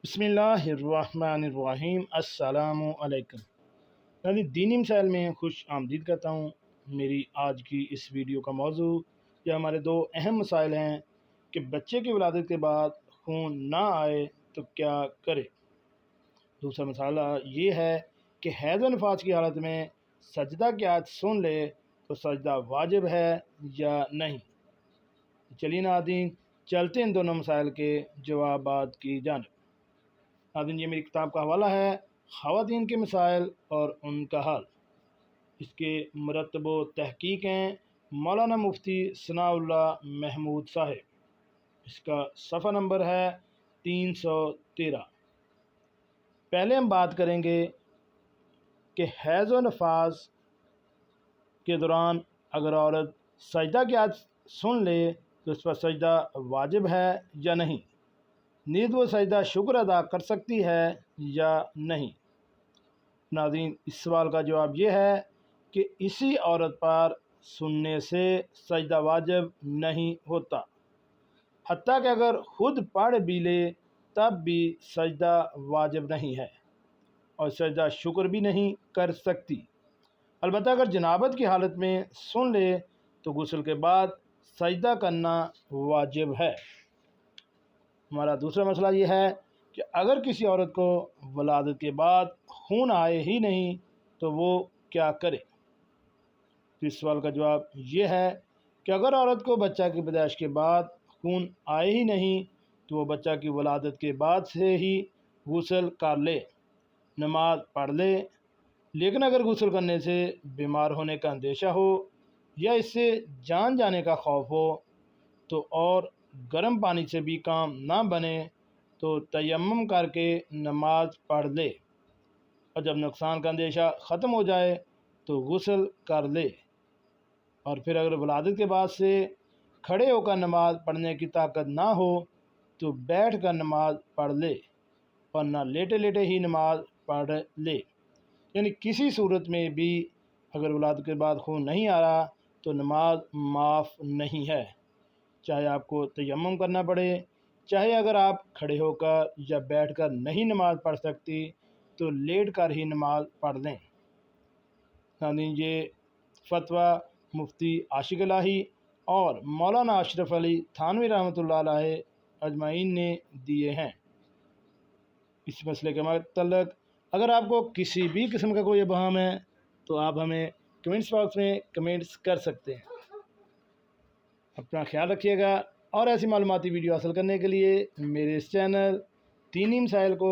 بسم اللہ الرحمن الرحیم۔ السلام علیکم۔ یعنی دینی مسائل میں خوش آمدید کرتا ہوں۔ میری آج کی اس ویڈیو کا موضوع یہ ہمارے دو اہم مسائل ہیں کہ بچے کی ولادت کے بعد خون نہ آئے تو کیا کرے۔ دوسرا مسئلہ یہ ہے کہ حیض و نفاس کی حالت میں سجدہ کی آیت سن لے تو سجدہ واجب ہے یا نہیں۔ چلیے ناظرین، چلتے ان دونوں مسائل کے جوابات کی جانب۔ ناظرین، یہ میری کتاب کا حوالہ ہے خواتین کے مسائل اور ان کا حل۔ اس کے مرتب و تحقیق ہیں مولانا مفتی ثناء اللہ محمود صاحب۔ اس کا صفحہ نمبر ہے 313۔ پہلے ہم بات کریں گے کہ حیض و نفاس کے دوران اگر عورت سجدہ کی آیت سن لے تو اس پر سجدہ واجب ہے یا نہیں، نیز وہ سجدہ شکر ادا کر سکتی ہے یا نہیں۔ ناظرین، اس سوال کا جواب یہ ہے کہ اسی عورت پر سننے سے سجدہ واجب نہیں ہوتا، حتیٰ کہ اگر خود پڑھ بھی لے تب بھی سجدہ واجب نہیں ہے اور سجدہ شکر بھی نہیں کر سکتی۔ البتہ اگر جنابت کی حالت میں سن لے تو غسل کے بعد سجدہ کرنا واجب ہے۔ ہمارا دوسرا مسئلہ یہ ہے کہ اگر کسی عورت کو ولادت کے بعد خون آئے ہی نہیں تو وہ کیا کرے۔ اس سوال کا جواب یہ ہے کہ اگر عورت کو بچہ کی پیدائش کے بعد خون آئے ہی نہیں تو وہ بچہ کی ولادت کے بعد سے ہی غسل کر لے، نماز پڑھ لے، لیکن اگر غسل کرنے سے بیمار ہونے کا اندیشہ ہو یا اس سے جان جانے کا خوف ہو تو اور گرم پانی سے بھی کام نہ بنے تو تیمم کر کے نماز پڑھ لے، اور جب نقصان کا اندیشہ ختم ہو جائے تو غسل کر لے، اور پھر اگر ولادت کے بعد سے کھڑے ہو کر نماز پڑھنے کی طاقت نہ ہو تو بیٹھ کر نماز پڑھ لے، ورنہ لیٹے لیٹے ہی نماز پڑھ لے۔ یعنی کسی صورت میں بھی اگر ولادت کے بعد خون نہیں آ رہا تو نماز معاف نہیں ہے، چاہے آپ کو تیمم کرنا پڑے، چاہے اگر آپ کھڑے ہو کر یا بیٹھ کر نہیں نماز پڑھ سکتی تو لیٹ کر ہی نماز پڑھ لیں۔ ناظرین، یہ فتویٰ مفتی عاشق الہی اور مولانا اشرف علی تھانوی رحمۃ اللہ علیہ اجمعین نے دیے ہیں۔ اس مسئلے کے متعلق اگر آپ کو کسی بھی قسم کا کوئی ابہام ہے تو آپ ہمیں کمنٹس باکس میں کمنٹس کر سکتے ہیں۔ اپنا خیال رکھیے گا، اور ایسی معلوماتی ویڈیو حاصل کرنے کے لیے میرے اس چینل دینی مسائل کو